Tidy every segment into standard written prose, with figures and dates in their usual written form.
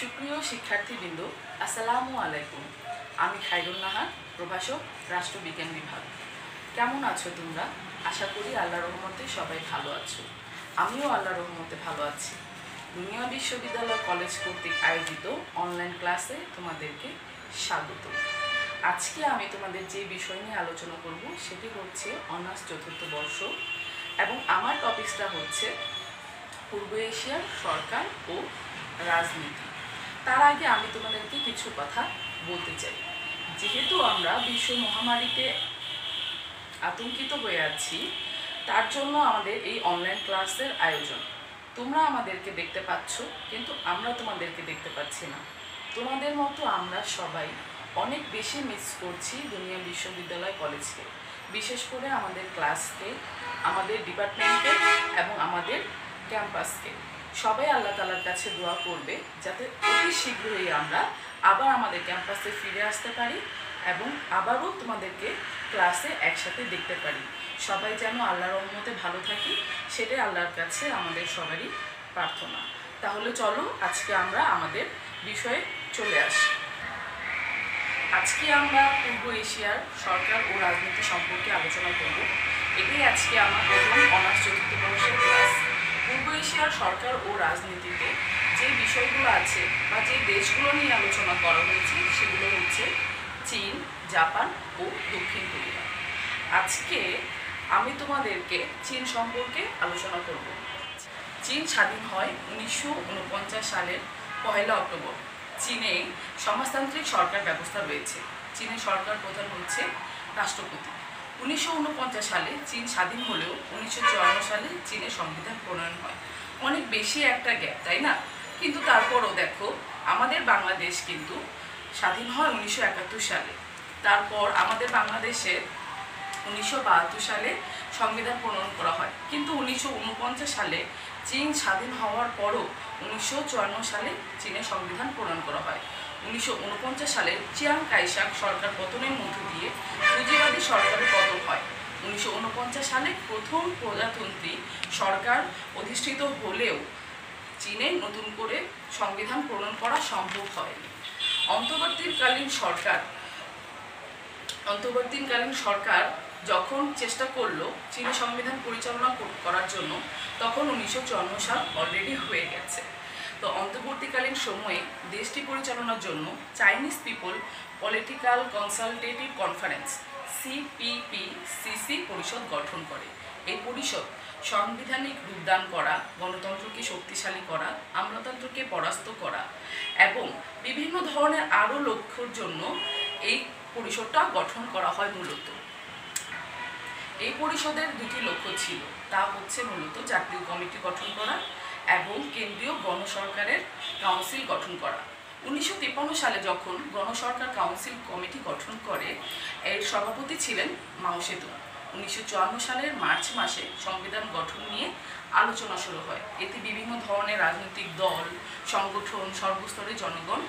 সুপ্রিয় শিক্ষার্থীবৃন্দ, আসসালামু আলাইকুম। আমি খায়রুন নাহার, প্রভাষক, রাষ্ট্রবিজ্ঞান বিভাগ। কেমন আছো তোমরা? আশা করি আল্লাহর রহমতে সবাই ভালো আছো। আমিও আল্লাহর রহমতে ভালো আছি। দুনিয়া বিশ্ববিদ্যালয় কলেজ কর্তৃক আয়োজিত অনলাইন ক্লাসে তোমাদেরকে স্বাগত। আজকে আমি তোমাদের যে বিষয় নিয়ে আলোচনা করব সেটি হচ্ছে অনার্স চতুর্থ বর্ষ, এবং আমার টপিকসটা হচ্ছে পূর্ব এশিয়ার সরকার ও রাজনীতি। তার আগে আমি তোমাদেরকে কিছু কথা বলতে চাই। যেহেতু আমরা বিশ্ব মহামারীতে আতঙ্কিত হয়ে আছি, তার জন্য আমাদের এই অনলাইন ক্লাসের আয়োজন। তোমরা আমাদেরকে দেখতে পাচ্ছ, কিন্তু আমরা তোমাদেরকে দেখতে পাচ্ছি না। তোমাদের মতো আমরা সবাই অনেক বেশি মিস করছি দুনিয়া বিশ্ববিদ্যালয় কলেজকে, বিশেষ করে আমাদের ক্লাসকে, আমাদের ডিপার্টমেন্টকে এবং আমাদের ক্যাম্পাসকে। সবাই আল্লাহ তাআলার কাছে দোয়া করবে যাতে অতি শীঘ্রই আমরা আবার আমাদের ক্যাম্পাসে ফিরে আসতে পারি এবং আবারও তোমাদেরকে ক্লাসে একসাথে দেখতে পারি। সবাই যেন আল্লাহর রহমতে ভালো থাকি, সেটাই আল্লাহর কাছে আমাদের সবারই প্রার্থনা। তাহলে চলো আজকে আমরা আমাদের বিষয়ে চলে আসি। আজকে আমরা পূর্ব এশিয়ার সরকার ও রাজনীতি সম্পর্কে আলোচনা করব। এটাই আজকে আমার প্রথম অনার্স চতুর্থ বর্ষের ক্লাস। পূর্ব এশিয়ার সরকার ও রাজনীতিতে যে বিষয়গুলো আছে বা যে দেশগুলো নিয়ে আলোচনা করা হয়েছে সেগুলো হচ্ছে চীন, জাপান ও দক্ষিণ কোরিয়া। আজকে আমি তোমাদেরকে চীন সম্পর্কে আলোচনা করব। চীন স্বাধীন হয় 1949 সালের 1 অক্টোবর। চীনে সমাজতান্ত্রিক সরকার ব্যবস্থা রয়েছে। চীনের সরকার প্রধান হচ্ছে রাষ্ট্রপতি। 1949 সালে চীন স্বাধীন হলেও 1954 সালে চীনের সংবিধান প্রণয়ন হয়। অনেক বেশি একটা গ্যাপ, তাই না? কিন্তু তারপরও দেখো, আমাদের বাংলাদেশ কিন্তু স্বাধীন হয় 1971 সালে। তারপর আমাদের বাংলাদেশে 1972 সালে সংবিধান প্রণয়ন করা হয়। কিন্তু 1949 সালে চীন স্বাধীন হওয়ার পরও 1954 সালে চীনের সংবিধান প্রণয়ন করা হয়। 1949 সালে চিয়াং কাইশাক সরকার পতনের মধ্য দিয়ে পুঁজিবাদী সরকারের পতন হয়। 1949 সালে প্রথম প্রজাতন্ত্রী সরকার অধিষ্ঠিত হলেও চীনে নতুন করে সংবিধান প্রণয়ন করা সম্ভব হয়নি। অন্তর্বর্তীকালীন সরকার যখন চেষ্টা করলো চীনের সংবিধান পরিচালনা করার জন্য, তখন 1954 সাল অলরেডি হয়ে গেছে। তো অন্তর্বর্তীকালীন সময়ে দেশটি পরিচালনার জন্য Chinese people political consultative conference CPPCC পরিষদ গঠন করে। এই পরিষদ সাংবিধানিক রূপদান করা, গণতন্ত্রকে শক্তিশালী করা, আমলাতন্ত্রকে পরাস্ত করা এবং বিভিন্ন ধরনের আরও লক্ষ্যের জন্য এই পরিষদটা গঠন করা হয়। মূলত এই পরিষদের দুটি লক্ষ্য ছিল, তা হচ্ছে মূলত জাতীয় কমিটি গঠন করা এবং কেন্দ্রীয় গণসরকারের কাউন্সিল গঠন করা। 1953 সালে যখন গণসরকার কাউন্সিল কমিটি গঠন করে, এর সভাপতি ছিলেন মাও সেতুং। 1954 সালের মার্চ মাসে সংবিধান গঠন নিয়ে আলোচনা শুরু হয়। এতে বিভিন্ন ধরনের রাজনৈতিক দল, সংগঠন, সর্বস্তরের জনগণ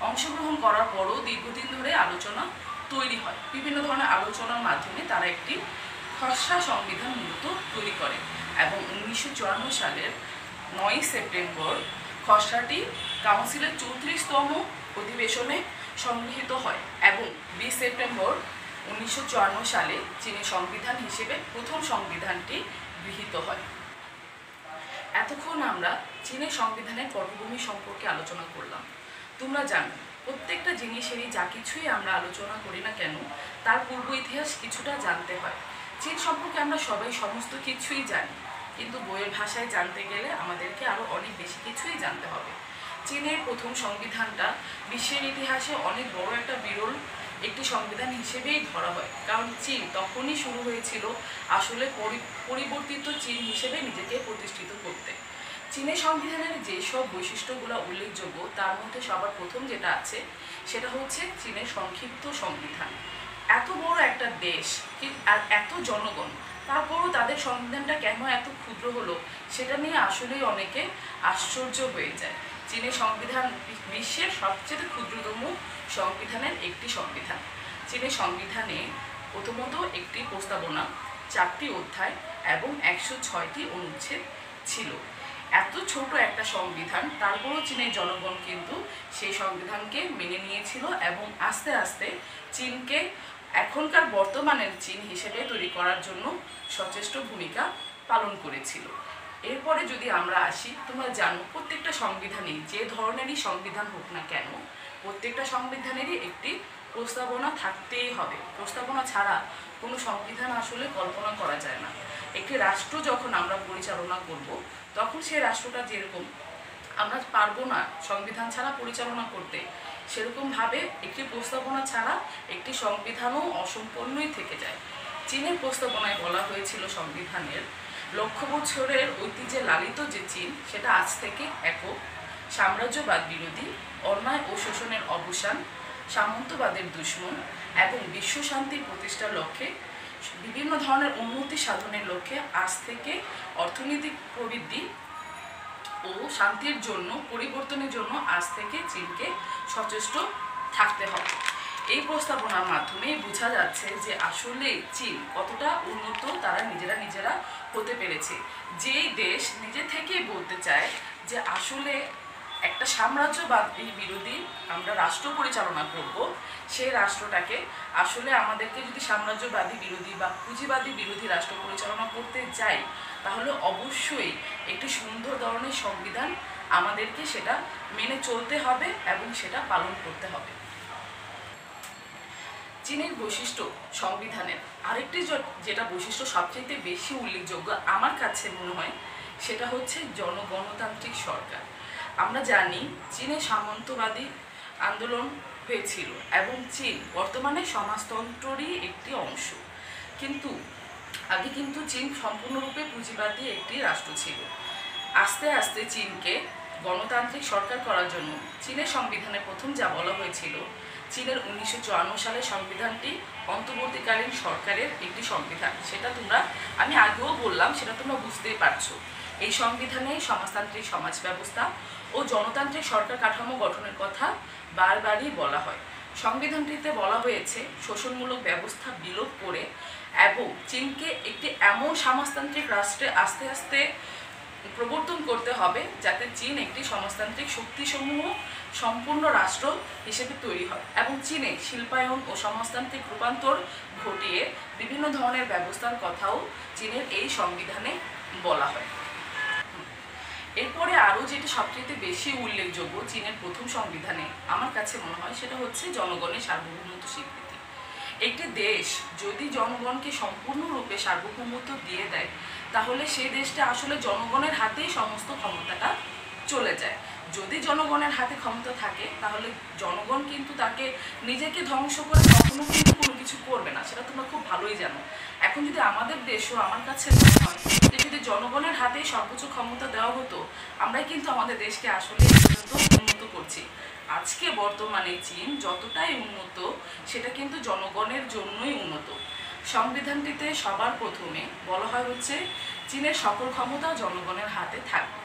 অংশগ্রহণ করার পরও দীর্ঘদিন ধরে আলোচনা তৈরি হয়। বিভিন্ন ধরনের আলোচনার মাধ্যমে তারা একটি খসড়া সংবিধান মূলত তৈরি করে এবং 1954 সালের 9 সেপ্টেম্বর খসড়াটি কাউন্সিলের 34তম অধিবেশনে সংগৃহীত হয় এবং 20 সেপ্টেম্বর 1954 সালে চীনের সংবিধান হিসেবে প্রথম সংবিধানটি গৃহীত হয়। এতক্ষণ আমরা চীনের সংবিধানের পটভূমি সম্পর্কে আলোচনা করলাম। তোমরা জানো, প্রত্যেকটা জিনিসেরই যা কিছুই আমরা আলোচনা করি না কেন, তার পূর্ব ইতিহাস কিছুটা জানতে হয়। চীন সম্পর্কে আমরা সবাই সমস্ত কিছুই জানি, কিন্তু বইয়ের ভাষায় জানতে গেলে আমাদেরকে আরও অনেক বেশি কিছুই জানতে হবে। চীনের প্রথম সংবিধানটা বিশ্বের ইতিহাসে অনেক বড় একটা বিরল একটি সংবিধান হিসেবেই ধরা হয়, কারণ চীন তখনই শুরু হয়েছিল আসলে পরিবর্তিত চীন হিসেবে নিজেকে প্রতিষ্ঠিত করতে। চীনের সংবিধানের যেসব বৈশিষ্ট্যগুলো উল্লেখযোগ্য, তার মধ্যে সবার প্রথম যেটা আছে সেটা হচ্ছে চীনের সংক্ষিপ্ত সংবিধান। এত বড় একটা দেশ আর এত জনগণ, তারপরও তাদের সংবিধানটা কেন এত ক্ষুদ্র হলো, সেটা নিয়ে আসলেই অনেকে আশ্চর্য হয়ে যায়। চীনের সংবিধান বিশ্বের সবচেয়ে ক্ষুদ্রতম সংবিধানের একটি সংবিধান। চীনের সংবিধানে প্রথমত একটি প্রস্তাবনা, 4টি অধ্যায় এবং 106টি অনুচ্ছেদ ছিল। এত ছোট একটা সংবিধান, তারপরও চীনের জনগণ কিন্তু সেই সংবিধানকে মেনে নিয়েছিল এবং আস্তে আস্তে চীনকে এখনকার বর্তমানের চীন হিসেবে তৈরি করার জন্য সচেষ্ট ভূমিকা পালন করেছিল। এরপরে যদি আমরা আসি, তোমরা জানো প্রত্যেকটা সংবিধানেই, যে ধরনেরই সংবিধান হোক না কেন, প্রত্যেকটা সংবিধানেরই একটি প্রস্তাবনা থাকতেই হবে। প্রস্তাবনা ছাড়া কোনো সংবিধান আসলে কল্পনা করা যায় না। একটি রাষ্ট্র যখন আমরা পরিচালনা করব, তখন সেই রাষ্ট্রটা যেরকম, আমরা পারবো না সংবিধান ছাড়া পরিচালনা করতে, সেরকমভাবে একটি প্রস্তাবনা ছাড়া একটি সংবিধানও অসম্পূর্ণই থেকে যায়। চীনের প্রস্তাবনায় বলা হয়েছিল সংবিধানের, লক্ষ বছরের ঐতিহ্যে লালিত যে চীন, সেটা আজ থেকে একক, সাম্রাজ্যবাদ বিরোধী, অন্যায় ও শোষণের অবসান, সামন্তবাদের দুশ্মন এবং বিশ্ব শান্তি প্রতিষ্ঠার লক্ষ্যে, বিভিন্ন ধরনের উন্নতি সাধনের লক্ষ্যে আজ থেকে অর্থনৈতিক প্রবৃদ্ধি ও শান্তির জন্য, পরিবর্তনের জন্য আজ থেকে চীনকে সচেষ্ট থাকতে হবে। এই প্রস্তাবনার মাধ্যমে বোঝা যাচ্ছে যে আসলে চীন কতটা উন্নত তারা নিজেরা হতে পেরেছে। যেই দেশ নিজে থেকেই বলতে চায় যে আসলে একটা সাম্রাজ্যবাদী বিরোধী আমরা রাষ্ট্র পরিচালনা করব, সেই রাষ্ট্রটাকে আসলে আমাদেরকে যদি সাম্রাজ্যবাদী বিরোধী বা পুঁজিবাদী বিরোধী রাষ্ট্র পরিচালনা করতে যাই, তাহলে অবশ্যই একটি সুন্দর ধরনের সংবিধান আমাদেরকে সেটা মেনে চলতে হবে এবং সেটা পালন করতে হবে। চীনের বৈশিষ্ট্য সংবিধানের আরেকটি যেটা বৈশিষ্ট্য সবচেয়ে বেশি উল্লেখযোগ্য আমার কাছে মনে হয়, সেটা হচ্ছে জনগণতান্ত্রিক সরকার। আমরা জানি চীনে সামন্তবাদী আন্দোলন হয়েছিল এবং চীন বর্তমানে সমাজতন্ত্রেরই একটি অংশ, কিন্তু আগে কিন্তু চীন সম্পূর্ণরূপে পুঁজিবাদী একটি রাষ্ট্র ছিল। আস্তে আস্তে চীনকে গণতান্ত্রিক সরকার করার জন্য চীনের সংবিধানে প্রথম যা বলা হয়েছিল, চীনের 1954 সালের সংবিধানটি অন্তর্বর্তীকালীন সরকারের একটি সংবিধান। সেটা আমি আগেও বললাম, সেটা তোমরা বুঝতেই পারছো। এই সংবিধানে সমাজতান্ত্রিক সমাজ ব্যবস্থা ও জনতান্ত্রিক সরকার কাঠামো গঠনের কথা বারবারই বলা হয়। সংবিধানটিতে বলা হয়েছে শোষণমূলক ব্যবস্থা বিলোপ করে এবং চীনকে একটি এমন সমাজতান্ত্রিক রাষ্ট্রে আস্তে আস্তে প্রবর্তন করতে হবে যাতে চীন একটি সমাজতান্ত্রিক শক্তিসমূহ সম্পূর্ণ রাষ্ট্র হিসেবে তৈরি হয় এবং চীনে শিল্পায়ন ও সমাজতান্ত্রিক রূপান্তর ঘটিয়ে বিভিন্ন ধরনের ব্যবস্থার কথাও চীনের এই সংবিধানে বলা হয়। এরপরে আরও যেটি সবচেয়ে বেশি উল্লেখযোগ্য চীনের প্রথম সংবিধানে আমার কাছে মনে হয়, সেটা হচ্ছে জনগণের সার্বভৌমত্ব স্বীকৃতি। একটি দেশ যদি জনগণকে সম্পূর্ণরূপে সার্বভৌমত্ব দিয়ে দেয়, তাহলে সেই দেশটা আসলে জনগণের হাতেই সমস্ত ক্ষমতাটা চলে যায়। যদি জনগণের হাতে ক্ষমতা থাকে, তাহলে জনগণ কিন্তু তাকে নিজেকে ধ্বংস করে কখনো কিন্তু কোনো কিছু করবে না, সেটা তোমরা খুব ভালোই জানো। এখন যদি আমাদের দেশও, আমার কাছে মনে হয় যে যদি জনগণের হাতে সর্বোচ্চ ক্ষমতা দেওয়া হতো, আমরাই কিন্তু আমাদের দেশকে আসলে উন্নত করছি। আজকে বর্তমানে চীন যতটাই উন্নত, সেটা কিন্তু জনগণের জন্যই উন্নত। সংবিধানটিতে সবার প্রথমে বলা হয় হচ্ছে চীনের সকল ক্ষমতা জনগণের হাতে থাকবে।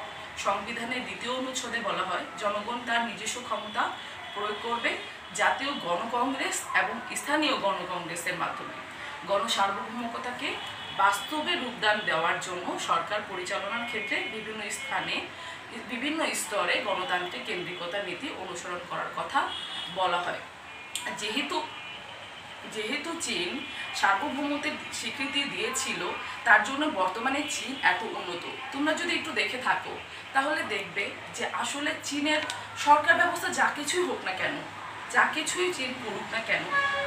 সংবিধানের দ্বিতীয় অনুচ্ছেদে বলা হয় জনগণ তার নিজস্ব ক্ষমতা প্রয়োগ করবে জাতীয় গণকংগ্রেস এবং স্থানীয় গণকংগ্রেসের মাধ্যমে। গণসার্বভৌমতাকে বাস্তবে রূপদান দেওয়ার জন্য সরকার পরিচালনার ক্ষেত্রে বিভিন্ন স্থানে বিভিন্ন স্তরে গণতান্ত্রিক কেন্দ্রিকতা নীতি অনুসরণ করার কথা বলা হয়। যেহেতু চীন সার্বভৌমত্বের স্বীকৃতি দিয়েছিল, তার জন্য বর্তমানে চীন এত উন্নত। তোমরা যদি একটু দেখে থাকো, তাহলে দেখবে যে আসলে চীনের সরকার ব্যবস্থা যা কিছুই হোক না কেন, যা কিছুই চীন করুক না কেন,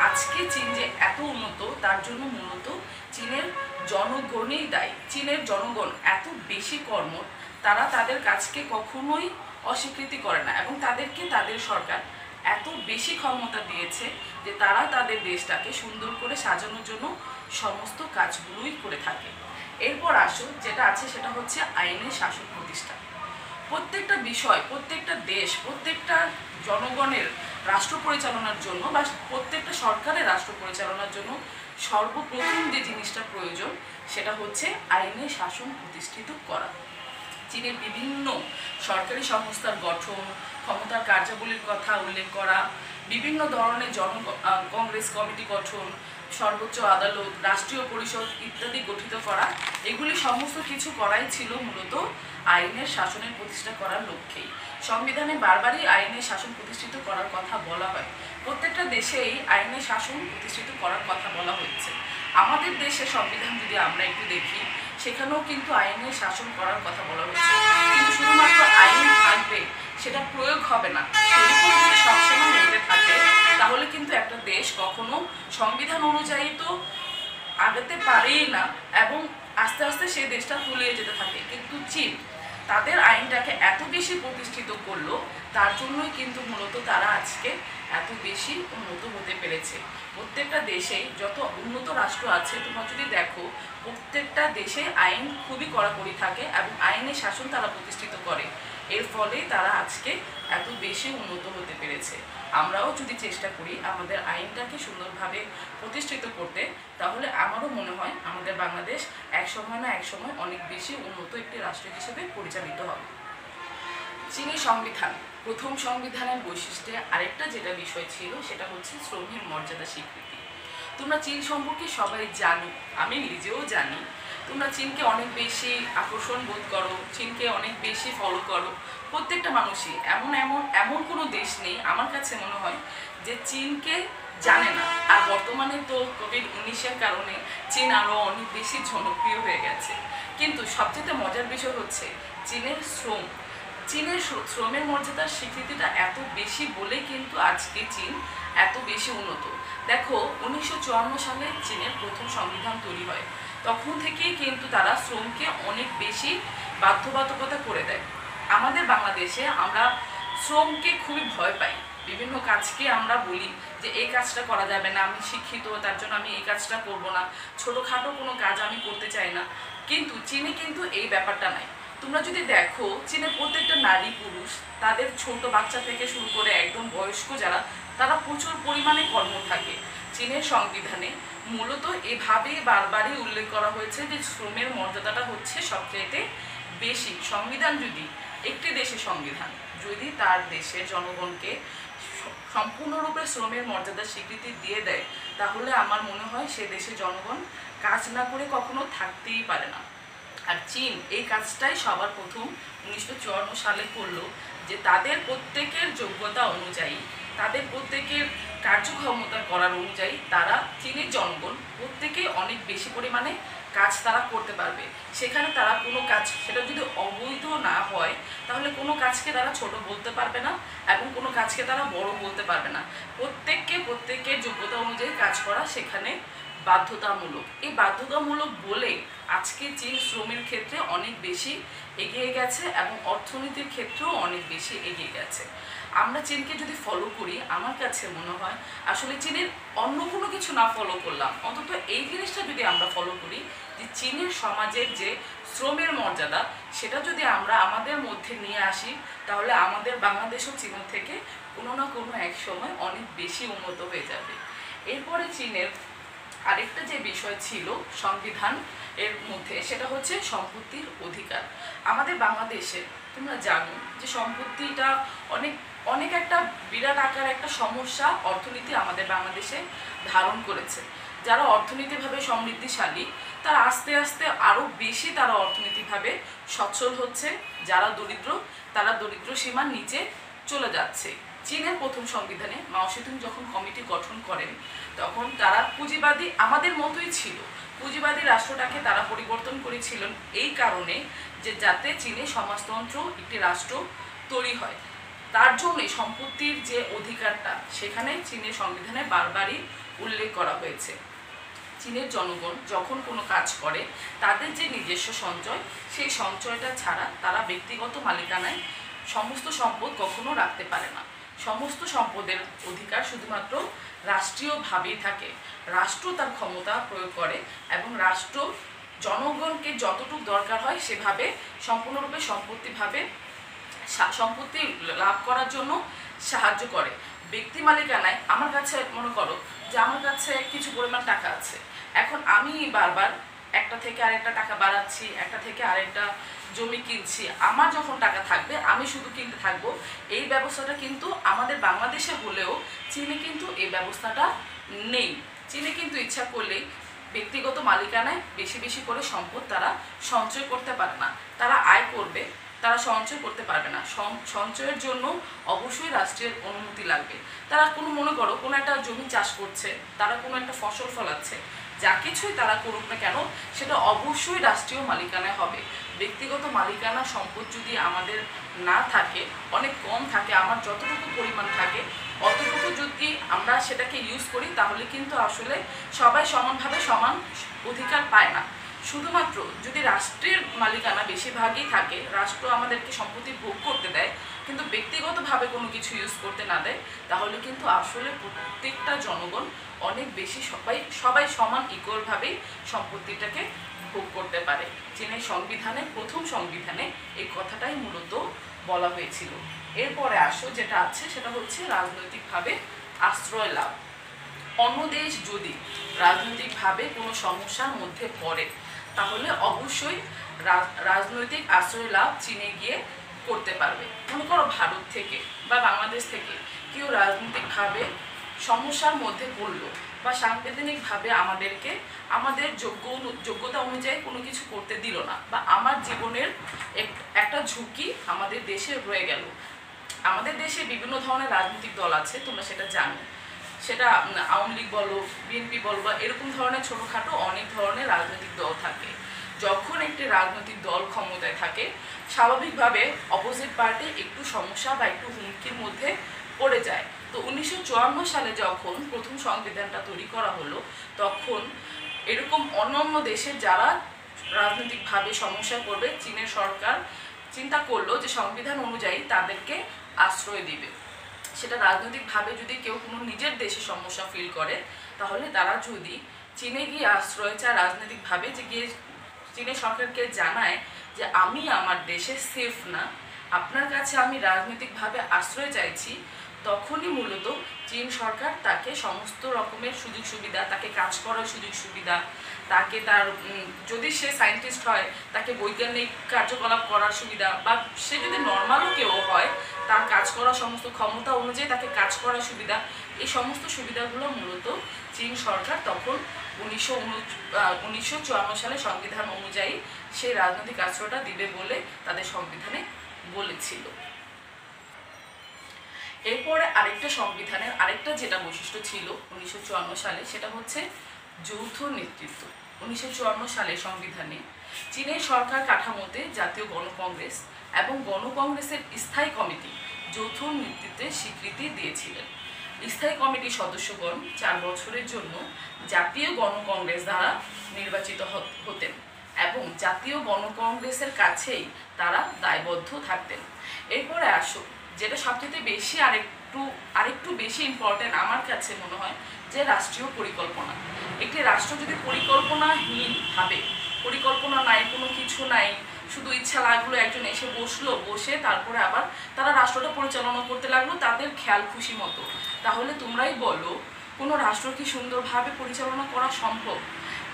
আজকে চীন যে এত উন্নত, তার জন্য মূলত চীনের জনগণই দায়ী। চীনের জনগণ এত বেশি কর্মঠ, তারা তাদের কাজকে কখনোই অস্বীকৃতি করে না এবং তাদেরকে তাদের সরকার এত বেশি ক্ষমতা দিয়েছে যে তারা তাদের দেশটাকে সুন্দর করে সাজানোর জন্য সমস্ত কাজগুলোই করে থাকে। এরপর আসো যেটা আছে, সেটা হচ্ছে আইনের শাসন প্রতিষ্ঠা। প্রত্যেকটা বিষয়, প্রত্যেকটা দেশ, প্রত্যেকটা জনগণের রাষ্ট্র পরিচালনার জন্য বা প্রত্যেকটা সরকারের রাষ্ট্র পরিচালনার জন্য সর্বপ্রথম যে জিনিসটা প্রয়োজন, সেটা হচ্ছে আইনের শাসন প্রতিষ্ঠিত করা। চীনের বিভিন্ন সরকারি সংস্থার গঠন, ক্ষমতার কার্যাবলীর কথা উল্লেখ করা, বিভিন্ন ধরনের কংগ্রেস কমিটি গঠন, সর্বোচ্চ আদালত, রাষ্ট্রীয় পরিষদ ইত্যাদি গঠিত করা, এগুলি সমস্ত কিছু করাই ছিল মূলত আইনের শাসনের প্রতিষ্ঠা করার লক্ষ্যেই। সংবিধানে বারবারই আইনের শাসন প্রতিষ্ঠিত করার কথা বলা হয়। প্রত্যেকটা দেশেই আইনের শাসন প্রতিষ্ঠিত করার কথা বলা হয়েছে। আমাদের দেশের সংবিধান যদি আমরা একটু দেখি, সেখানেও কিন্তু আইনের শাসন করার কথা বলা হয়েছে, কিন্তু শুধুমাত্র আইন থাকবে, সেটা প্রয়োগ হবে না। সেরকম যদি সবসময় হতে থাকে তাহলে কিন্তু একটা দেশ কখনো সংবিধান অনুযায়ী তো আগাতে পারেই না, এবং আস্তে আস্তে সেই দেশটা তলিয়ে যেতে থাকে। কিন্তু চীন তাদের আইনটাকে এত বেশি প্রতিষ্ঠিত করলো, তার জন্যই কিন্তু মূলত তারা আজকে এত বেশি উন্নত হতে পেরেছে। প্রত্যেকটা দেশেই যত উন্নত রাষ্ট্র আছে, তোমরা যদি দেখো প্রত্যেকটা দেশে আইন খুবই কড়াকড়ি থাকে এবং আইনের শাসন তারা প্রতিষ্ঠিত করে। এর ফলে তারা আজকে এত বেশি উন্নত হতে পেরেছে। আমরাও যদি চেষ্টা করি আমাদের আইনটাকে সুন্দরভাবে প্রতিষ্ঠিত করতে, তাহলে আমারও মনে হয় আমাদের বাংলাদেশ এক সময় না এক সময় অনেক বেশি উন্নত একটি রাষ্ট্র হিসেবে পরিচালিত হবে। চীনের সংবিধান, প্রথম সংবিধানের বৈশিষ্ট্যে আরেকটা যেটা বিষয় ছিল সেটা হচ্ছে শ্রমের মর্যাদা স্বীকৃতি। তোমরা চীন সম্পর্কে সবাই জানো, আমি নিজেও জানি। তোমরা চীনকে অনেক বেশি আকর্ষণ বোধ করো, চীনকে অনেক বেশি ফলো করো। প্রত্যেকটা মানুষই, এমন কোনো দেশ নেই আমার কাছে মনে হয় যে চীনকে জানে না। আর বর্তমানে তো কোভিড-19 কারণে চীন আরও অনেক বেশি জনপ্রিয় হয়ে গেছে। কিন্তু সবচেয়ে মজার বিষয় হচ্ছে চীনের শ্রমের মর্যাদার স্বীকৃতিটা এত বেশি বলে কিন্তু আজকে চীন এত বেশি উন্নত। দেখো 1954 সালে চীনের প্রথম সংবিধান তৈরি হয়, তখন থেকেই কিন্তু তারা শ্রমকে অনেক বেশি বাধ্যবাধকতা করে দেয়। আমাদের বাংলাদেশে আমরা শ্রমকে খুবই ভয় পাই। বিভিন্ন কাজকে আমরা বলি যে এই কাজটা করা যাবে না, আমি শিক্ষিত তার জন্য আমি এই কাজটা করব না, ছোটোখাটো কোনো কাজ আমি করতে চাই না। কিন্তু চীনে কিন্তু এই ব্যাপারটা নাই। তোমরা যদি দেখো চীনের প্রত্যেকটা নারী পুরুষ, তাদের ছোট বাচ্চা থেকে শুরু করে একদম বয়স্ক যারা, তারা প্রচুর পরিমাণে কর্ম থাকে। চীনের সংবিধানে মূলত এভাবেই বারবারই উল্লেখ করা হয়েছে যে শ্রমের মর্যাদাটা হচ্ছে সবচেয়ে বেশি। সংবিধান যদি একটি দেশের সংবিধান যদি তার দেশের জনগণকে সম্পূর্ণরূপে শ্রমের মর্যাদার স্বীকৃতি দিয়ে দেয়, তাহলে আমার মনে হয় সে দেশের জনগণ কাজ না করে কখনো থাকতেই পারে না। আর চীন এই কাজটাই সবার প্রথম 1954 সালে করলো, যে তাদের প্রত্যেকের যোগ্যতা অনুযায়ী, তাদের প্রত্যেকের কার্যক্ষমতা করার অনুযায়ী তারা চীনের জনগণ প্রত্যেকে অনেক বেশি পরিমাণে কাজ তারা করতে পারবে। সেখানে তারা কোনো কাজ, সেটা যদি অবৈধ না হয়, তাহলে কোনো কাজকে তারা ছোট বলতে পারবে না এবং কোনো কাজকে তারা বড় বলতে পারবে না। প্রত্যেকের যোগ্যতা অনুযায়ী কাজ করা সেখানে বাধ্যতামূলক। এই বাধ্যতামূলক বলে আজকে চীন শ্রমের ক্ষেত্রে অনেক বেশি এগিয়ে গেছে এবং অর্থনীতির ক্ষেত্রেও অনেক বেশি এগিয়ে গেছে। আমরা চীনকে যদি ফলো করি, আমার কাছে মনে হয় আসলে চীনের অন্য কোনো কিছু না ফলো করলাম, অন্তত এই জিনিসটা যদি আমরা ফলো করি যে চীনের সমাজের যে শ্রমের মর্যাদা, সেটা যদি আমরা আমাদের মধ্যে নিয়ে আসি, তাহলে আমাদের বাংলাদেশও চীনের থেকে কোনো না কোনো এক সময় অনেক বেশি উন্নত হয়ে যাবে। এরপরে চীনের আরেকটা যে বিষয় ছিল সংবিধান এর মধ্যে, সেটা হচ্ছে সম্পত্তির অধিকার। আমাদের বাংলাদেশে তোমরা জানো যে সম্পত্তিটা অনেক একটা বিরাট আকার একটা সমস্যা অর্থনীতি আমাদের বাংলাদেশে ধারণ করেছে। যারা অর্থনৈতিকভাবে সমৃদ্ধিশালী তারা আস্তে আস্তে আরও বেশি তারা অর্থনৈতিকভাবে সচ্ছল হচ্ছে, যারা দরিদ্র তারা দরিদ্র সীমার নিচে চলে যাচ্ছে। চীনের প্রথম সংবিধানে মাও সেতুং যখন কমিটি গঠন করেন, তখন তারা পুঁজিবাদী আমাদের মতোই ছিল, পুঁজিবাদী রাষ্ট্রটাকে তারা পরিবর্তন করেছিলেন এই কারণে যে যাতে চীনে সমাজতন্ত্র একটি রাষ্ট্র তৈরি হয়। তার জন্যই সম্পত্তির যে অধিকারটা সেখানে চীনের সংবিধানে বারবারই উল্লেখ করা হয়েছে। চীনের জনগণ যখন কোনো কাজ করে, তাদের যে নিজস্ব সঞ্চয়, সেই সঞ্চয়টা ছাড়া তারা ব্যক্তিগত মালিকানায় সমস্ত সম্পদ কখনো রাখতে পারে না। সমস্ত সম্পদের অধিকার শুধুমাত্র রাষ্ট্রীয়ভাবেই থাকে। রাষ্ট্র তার ক্ষমতা প্রয়োগ করে এবং রাষ্ট্র জনগণকে যতটুকু দরকার হয় সেভাবে সম্পূর্ণরূপে সম্পত্তি লাভ করার জন্য সাহায্য করে। ব্যক্তি মালিকানায় আমার কাছে মনে করো যে আমার কাছে কিছু পরিমাণ টাকা আছে, এখন আমি বারবার একটা থেকে আরেকটা টাকা বাড়াচ্ছি, একটা থেকে আরেকটা জমি কিনছি, আমার যখন টাকা থাকবে আমি শুধু কিনতে থাকবো, এই ব্যবস্থাটা কিন্তু আমাদের বাংলাদেশে হলেও চীনে কিন্তু এই ব্যবস্থাটা নেই। চীনে কিন্তু ইচ্ছা করলেই ব্যক্তিগত মালিকানায় বেশি বেশি করে সম্পদ তারা সঞ্চয় করতে পারে না। তারা আয় করবে, তারা সঞ্চয় করতে পারবে না। সঞ্চয়ের জন্য অবশ্যই রাষ্ট্রের অনুমতি লাগবে। তারা মনে করো কোনো একটা জমি চাষ করছে, তারা কোনো একটা ফসল ফলাচ্ছে, যা কিছুই তারা করুক না কেন সেটা অবশ্যই রাষ্ট্রীয় মালিকানায় হবে। ব্যক্তিগত মালিকানা সম্পদ যদি আমাদের না থাকে, অনেক কম থাকে, আমার যতটুকু পরিমাণ থাকে অতটুকু যদি আমরা সেটাকে ইউজ করি তাহলে কিন্তু আসলে সবাই সমানভাবে সমান অধিকার পায় না। শুধুমাত্র যদি রাষ্ট্রের মালিকানা বেশিরভাগই থাকে, রাষ্ট্র আমাদেরকে সম্পত্তি ভোগ করতে দেয় কিন্তু ব্যক্তিগতভাবে কোনো কিছু ইউজ করতে না দেয়, তাহলে কিন্তু আসলে প্রত্যেকটা জনগণ অনেক বেশি সবাই সমান ইকুয়ালভাবেই সম্পত্তিটাকে ভোগ করতে পারে। চীনের সংবিধানে, প্রথম সংবিধানে এই কথাটাই মূলত বলা হয়েছিল। এরপরে আসো যেটা আছে সেটা হচ্ছে রাজনৈতিকভাবে আশ্রয় লাভ। অন্য দেশ যদি রাজনৈতিকভাবে কোনো সমস্যার মধ্যে পড়ে তাহলে অবশ্যই রাজনৈতিক আশ্রয় লাভ চীনে গিয়ে করতে পারবে। মনে করো ভারত থেকে বা বাংলাদেশ থেকে কেউ রাজনৈতিকভাবে সমস্যার মধ্যে পড়লো বা সাংবিধানিকভাবে আমাদেরকে আমাদের যোগ্যতা অনুযায়ী কোনো কিছু করতে দিল না, বা আমার জীবনের একটা ঝুঁকি আমাদের দেশে রয়ে গেল। আমাদের দেশে বিভিন্ন ধরনের রাজনৈতিক দল আছে, তোমরা সেটা জানো, সেটা আওয়ামী লীগ বলো, বিএনপি বলো, বা এরকম ধরনের ছোটোখাটো অনেক ধরনের রাজনৈতিক দল থাকে। যখন একটি রাজনৈতিক দল ক্ষমতায় থাকে স্বাভাবিকভাবে অপোজিট পার্টি একটু সমস্যা বা একটু হুমকির মধ্যে পড়ে যায়। তো 1954 সালে যখন প্রথম সংবিধানটা তৈরি করা হলো তখন এরকম অন্যান্য দেশের যারা রাজনৈতিকভাবে সমস্যা করবে চীনের সরকার চিন্তা করলো যে সংবিধান অনুযায়ী তাদেরকে আশ্রয় দিবে। সেটা রাজনৈতিকভাবে যদি কেউ কোনো নিজের দেশে সমস্যা ফিল করে তাহলে তারা যদি চীনে গিয়ে আশ্রয় চায় রাজনৈতিকভাবে, যে গিয়ে চীনের সরকারকে জানায় যে আমি আমার দেশে সেফ না, আপনার কাছে আমি রাজনৈতিকভাবে আশ্রয় চাইছি, তখনই মূলত চীন সরকার তাকে সমস্ত রকমের সুযোগ সুবিধা, তাকে কাজ করার সুযোগ সুবিধা, তাকে তার যদি সে সায়েন্টিস্ট হয় তাকে বৈজ্ঞানিক কার্যকলাপ করার সুবিধা, বা সে যদি নর্মালও কেউ হয় তার কাজ করার সমস্ত ক্ষমতা অনুযায়ী তাকে কাজ করার সুবিধা, এই সমস্ত সুবিধাগুলো মূলত চীন সরকার তখন 1954 সালে সংবিধান অনুযায়ী সেই রাজনৈতিক আশ্রয়টা দিবে বলে তাদের সংবিধানে বলেছিল। এরপরে আরেকটা সংবিধানের আরেকটা যেটা বৈশিষ্ট্য ছিল 1954 সালে সেটা হচ্ছে যৌথ নেতৃত্ব। 1954 সালে সংবিধানে চীনের সরকার কাঠামোতে জাতীয় গণকংগ্রেস এবং গণকংগ্রেসের স্থায়ী কমিটি যৌথ নেতৃত্বের স্বীকৃতি দিয়েছিলেন। স্থায়ী কমিটির সদস্যগণ 4 বছরের জন্য জাতীয় গণকংগ্রেস দ্বারা নির্বাচিত হতেন এবং জাতীয় গণকংগ্রেসের কাছেই তারা দায়বদ্ধ থাকতেন। এরপরে আসো যেটা সবচেয়ে বেশি আরেকটু বেশি ইম্পর্টেন্ট আমার কাছে মনে হয় যে রাষ্ট্রীয় পরিকল্পনা। একটি রাষ্ট্র যদি পরিকল্পনাহীন ভাবে, পরিকল্পনা নাই, কোনো কিছু নাই, শুধু ইচ্ছা লাগলো একজন এসে বসে তারপরে আবার তারা রাষ্ট্রটা পরিচালনা করতে লাগলো তাদের খেয়াল খুশি মতো, তাহলে তোমরাই বলো কোনো রাষ্ট্র কি সুন্দরভাবে পরিচালনা করা সম্ভব?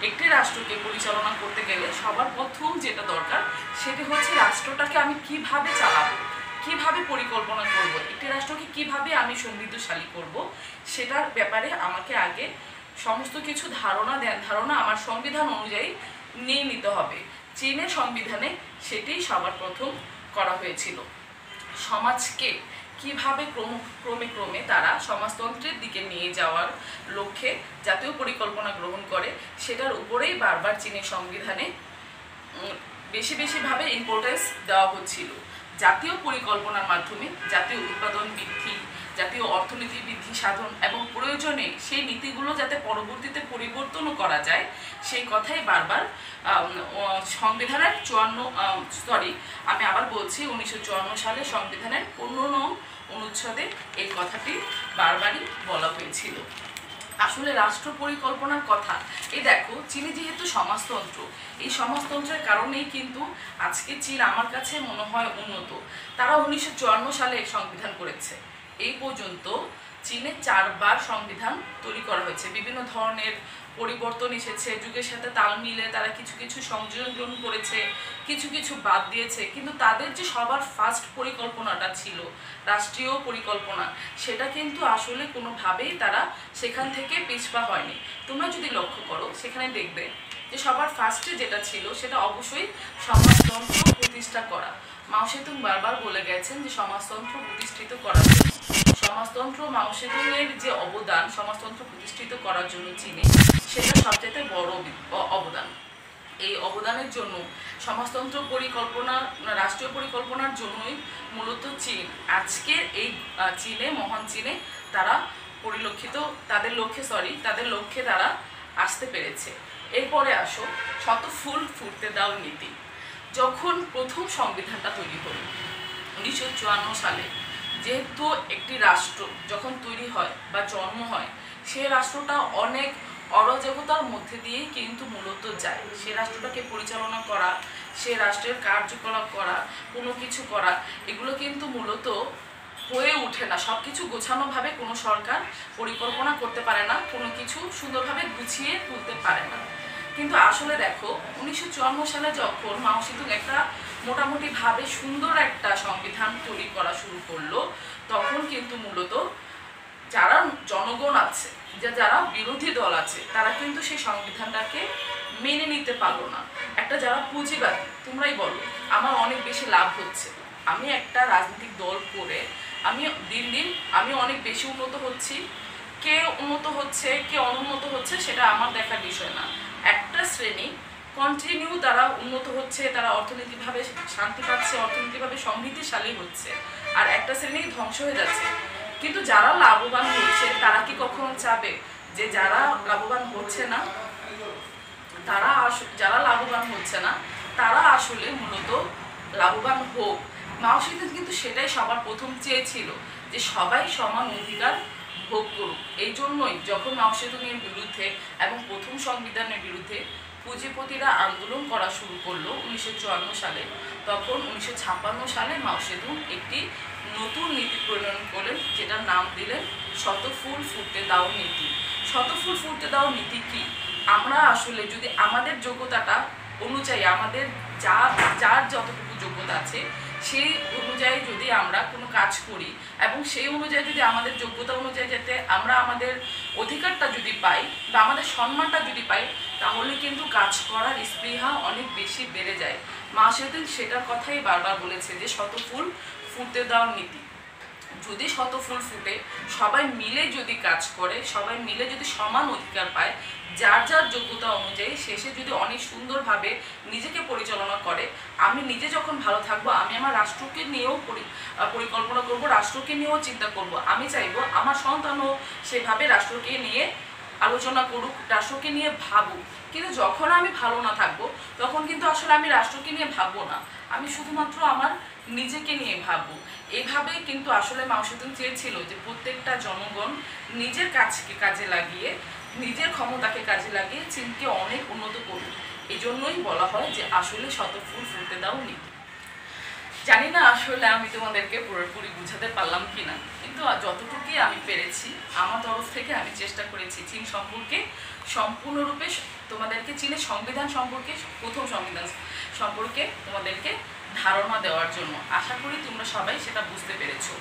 একটি রাষ্ট্রকে পরিচালনা করতে গেলে সবার প্রথম যেটা দরকার সেটি হচ্ছে রাষ্ট্রটাকে আমি কিভাবে চালাবো, কিভাবে পরিকল্পনা করব, একটি রাষ্ট্রকে কিভাবে আমি সমৃদ্ধশালী করব, সেটার ব্যাপারে আমাকে আগে সমস্ত কিছু ধারণা আমার সংবিধান অনুযায়ী নিয়ে নিতে হবে। চীনের সংবিধানে সেটি সবার প্রথম করা হয়েছিল। সমাজকে কিভাবে ক্রমে তারা সমাজতন্ত্রের দিকে নিয়ে যাওয়ার লক্ষ্যে জাতীয় পরিকল্পনা গ্রহণ করে সেটার উপরেই বারবার চীনের সংবিধানে বেশিভাবে ইম্পর্টেন্স দেওয়া হচ্ছিল। জাতীয় পরিকল্পনার মাধ্যমে জাতীয় উৎপাদন বৃদ্ধি, জাতীয় অর্থনীতি বৃদ্ধি সাধন এবং প্রয়োজনে সেই নীতিগুলো যাতে পরবর্তীতে পরিবর্তনও করা যায় সেই কথাই বারবার সংবিধানের 1954 সালে সংবিধানের 15 নং অনুচ্ছেদে এই কথাটি বারবারই বলা হয়েছিল। আসলে রাষ্ট্র পরিকল্পনার কথা এই দেখো, চীনে যেহেতু সমাজতন্ত্র, এই সমাজতন্ত্রের কারণেই কিন্তু আজকে চীন আমার কাছে মনে হয় উন্নত। তারা 1954 সালে সংবিধান করেছে, এই পর্যন্ত চীনে 4 বার সংবিধান তৈরি করা হয়েছে, বিভিন্ন ধরনের পরিবর্তন এসেছে, যুগের সাথে তাল মিলে তারা কিছু কিছু সংযোজন করেছে, কিছু কিছু বাদ দিয়েছে, কিন্তু তাদের যে সবার ফার্স্ট পরিকল্পনাটা ছিল রাষ্ট্রীয় পরিকল্পনা, সেটা কিন্তু আসলে কোনোভাবেই তারা সেখান থেকে পিছপা হয়নি। তোমরা যদি লক্ষ্য করো সেখানে দেখবে যে সবার ফার্স্টে যেটা ছিল সেটা অবশ্যই সমাজতন্ত্র প্রতিষ্ঠা করা। মাও সেতুং বারবার বলে গেছেন যে সমাজতন্ত্র প্রতিষ্ঠিত করার জন্য, সমাজতন্ত্র মাও সেতুংয়ের যে অবদান সমাজতন্ত্র প্রতিষ্ঠিত করার জন্য চীনে, সেটা সবচেয়ে বড় অবদান। এই অবদানের জন্য সমাজতন্ত্র পরিকল্পনা, রাষ্ট্রীয় পরিকল্পনার জন্যই মূলত চীন আজকের এই চীনে, মহান চীনে তারা পরিলক্ষিত, তাদের লক্ষ্যে তারা আসতে পেরেছে। এরপরে আসো শত ফুল ফুটতে দাও নীতি। যখন প্রথম সংবিধানটা তৈরি হলো 1954 সালে, যেহেতু একটি রাষ্ট্র যখন তৈরি হয় বা জন্ম হয়, সে রাষ্ট্রটা অনেক অরাজকতার মধ্যে দিয়েই কিন্তু মূলত যায়। সে রাষ্ট্রটাকে পরিচালনা করা, সে রাষ্ট্রের কার্যকলাপ করা, কোনো কিছু করা, এগুলো কিন্তু মূলত হয়ে ওঠে না। সব কিছু গোছানোভাবে কোনো সরকার পরিকল্পনা করতে পারে না, কোনো কিছু সুন্দরভাবে গুছিয়ে তুলতে পারে না। কিন্তু আসলে দেখো 1954 সালে যখন মাও সেতুং একটা মোটামুটিভাবে সুন্দর একটা সংবিধান তৈরি করা শুরু করলো, তখন কিন্তু মূলত যারা জনগণ আছে, যারা বিরোধী দল আছে, তারা কিন্তু সেই সংবিধানটাকে মেনে নিতে পারলো না। একটা যারা পুঁজিবাদী, তোমরাই বলো আমার অনেক বেশি লাভ হচ্ছে, আমি একটা রাজনৈতিক দল করে আমি দিন দিন আমি অনেক বেশি উন্নত হচ্ছি, কে উন্নত হচ্ছে কে অনুন্নত হচ্ছে সেটা আমার দেখার বিষয় না। একটা শ্রেণী কন্টিনিউ তারা উন্নত হচ্ছে, তারা অর্থনৈতিকভাবে শান্তি পাচ্ছে, অর্থনৈতিকভাবে সমৃদ্ধিশালী হচ্ছে, আর একটা শ্রেণী ধ্বংস হয়ে যাচ্ছে। কিন্তু যারা লাভবান হচ্ছে তারা কি কখনো চাবে যে যারা লাভবান হচ্ছে না তারা আসলে মূলত লাভবান হোক? মাও সেতুং কিন্তু সেটাই সবার প্রথম চেয়েছিল, যে সবাই সমান অধিকার ভোগ করুক। এই জন্যই যখন মাও সেতুংয়ের বিরুদ্ধে এবং প্রথম সংবিধানের বিরুদ্ধে পুঁজিপতিরা আন্দোলন করা শুরু করলো 1954 সালে, তখন 1956 সালে মাও সেতুং একটি নতুন নীতি প্রণয়ন করলেন, যেটার নাম দিলেন শত ফুল ফুটতে দাও নীতি। শত ফুল ফুটতে দাও নীতি কি? আমরা আসলে যদি আমাদের যোগ্যতাটা অনুযায়ী, আমাদের যার যতটুকু যোগ্যতা আছে সেই অনুযায়ী যদি আমরা কোনো কাজ করি এবং সেই অনুযায়ী যদি আমাদের যোগ্যতা অনুযায়ী যাতে আমরা আমাদের অধিকারটা যদি পাই বা আমাদের সম্মানটা যদি পাই, তাহলে কিন্তু কাজ করার স্পৃহা অনেক বেশি বেড়ে যায়। মাও সেতুং সেটার কথাই বারবার বলেছে যে শত ফুল ফুটতে দাও নীতি। যদি শত ফুল ফুটে, সবাই মিলে যদি কাজ করে, সবাই মিলে যদি সমান অধিকার পায়, যার যার যোগ্যতা অনুযায়ী শেষে যদি অনেক সুন্দরভাবে নিজেকে পরিচালনা করে, আমি নিজে যখন ভালো থাকবো, আমি আমার রাষ্ট্রকে নিয়েও পরিকল্পনা করব, রাষ্ট্রকে নিয়েও চিন্তা করব। আমি চাইবো আমার সন্তানও সেভাবে রাষ্ট্রকে নিয়ে আলোচনা করুক, রাষ্ট্রকে নিয়ে ভাবুক। কিন্তু যখন আমি ভালো না থাকবো, তখন কিন্তু আসলে আমি রাষ্ট্রকে নিয়ে ভাববো না, আমি শুধুমাত্র আমার নিজেকে নিয়ে ভাববো। এইভাবেই কিন্তু আসলে মাও সেতুং চেয়েছিল যে প্রত্যেকটা জনগণ নিজের কাজকে কাজে লাগিয়ে, নিজের ক্ষমতাকে কাজে লাগিয়ে চীনকে অনেক উন্নত করুক। এই জন্যই বলা হয় যে আসলে শত ফুল ফুটতে দাও নীতি। জানি না আসলে আমি তোমাদেরকে পুরোপুরি বুঝাতে পারলাম কিনা, কিন্তু যতটুকুই আমি পেরেছি আমার তরফ থেকে আমি চেষ্টা করেছি চীন সম্পর্কে সম্পূর্ণরূপে তোমাদেরকে, চীনের সংবিধান সম্পর্কে, প্রথম সংবিধান সম্পর্কে তোমাদেরকে ধারণা দেওয়ার জন্য। আশা করি তোমরা সবাই সেটা বুঝতে পেরেছো।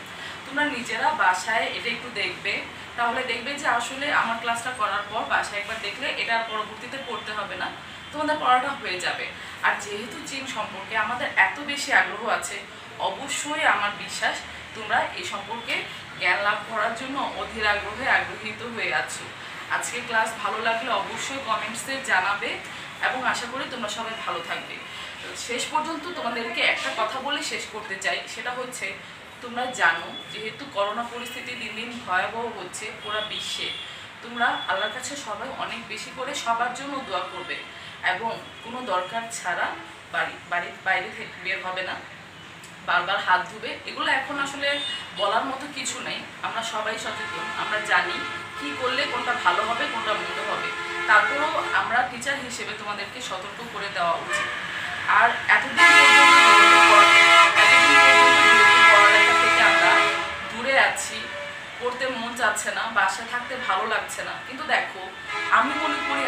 তোমরা নিজেরা বাসায় এটা একটু দেখবে, তাহলে দেখবে যে আসলে আমার ক্লাসটা করার পর বাসায় একবার দেখলে এটা পরবর্তীতে পড়তে হবে না, তোমাদের পড়াটা হয়ে যাবে। আর যেহেতু চীন সম্পর্কে আমাদের এত বেশি আগ্রহ আছে, অবশ্যই আমার বিশ্বাস তোমরা এই সম্পর্কে জ্ঞান লাভ করার জন্য অধীর আগ্রহে আগ্রহীত হয়ে আছো। আজকে ক্লাস ভালো লাগলে অবশ্যই কমেন্টসে জানাবে এবং আশা করি তোমরা সবাই ভালো থাকবে। শেষ পর্যন্ত তোমাদেরকে একটা কথা বলে শেষ করতে চাই, সেটা হচ্ছে তোমরা জানো যেহেতু করোনা পরিস্থিতি দিন দিন ভয়াবহ হচ্ছে পুরো বিশ্বে, তোমরা আল্লাহর কাছে সবাই অনেক বেশি করে সবার জন্য দোয়া করবে এবং কোনো দরকার ছাড়া বাড়ির বাইরে বের হবে না, বারবার হাত ধুবে। এগুলো এখন আসলে বলার মতো কিছু নেই, আমরা সবাই সচেতন, আমরা জানি কি করলে কোনটা ভালো হবে কোনটা মন্দ হবে, তারপরেও আমরা টিচার হিসেবে তোমাদেরকে সতর্ক করে দেওয়া উচিত। আর এতদিন পড়ালেখা থেকে আমরা দূরে আছি, পড়তে মন চাচ্ছে না, বাসায় থাকতে ভালো লাগছে না, কিন্তু দেখো আমি মনে করি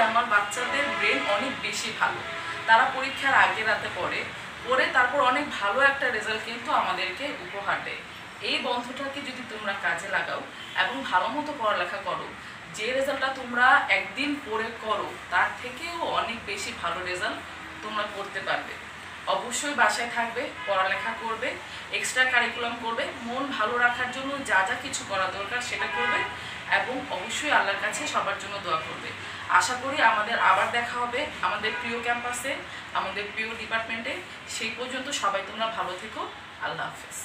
তারা পরীক্ষার আগে রাতে পড়ে তারপর অনেক ভালো একটা রেজাল্ট কিন্তু আমাদেরকে উপহার দেয়। এই বন্ধুটাকে যদি তোমরা কাজে লাগাও এবং ভালো মতো পড়ালেখা করো, যে রেজাল্টটা তোমরা একদিন পড়ে করো তার থেকেও অনেক বেশি ভালো রেজাল্ট তোমরা করতে পারবে। অবশ্যই বাসায় থাকবে, পড়ালেখা করবে, এক্সট্রা কারিকুলাম করবে, মন ভালো রাখার জন্য যা যা কিছু করা দরকার সেটা করবে এবং অবশ্যই আল্লাহর কাছে সবার জন্য দোয়া করবে। আশা করি আমাদের আবার দেখা হবে আমাদের প্রিয় ক্যাম্পাসে, আমাদের প্রিয় ডিপার্টমেন্টে। সেই পর্যন্ত সবাই তোমরা ভালো থেকো। আল্লাহ হাফেজ।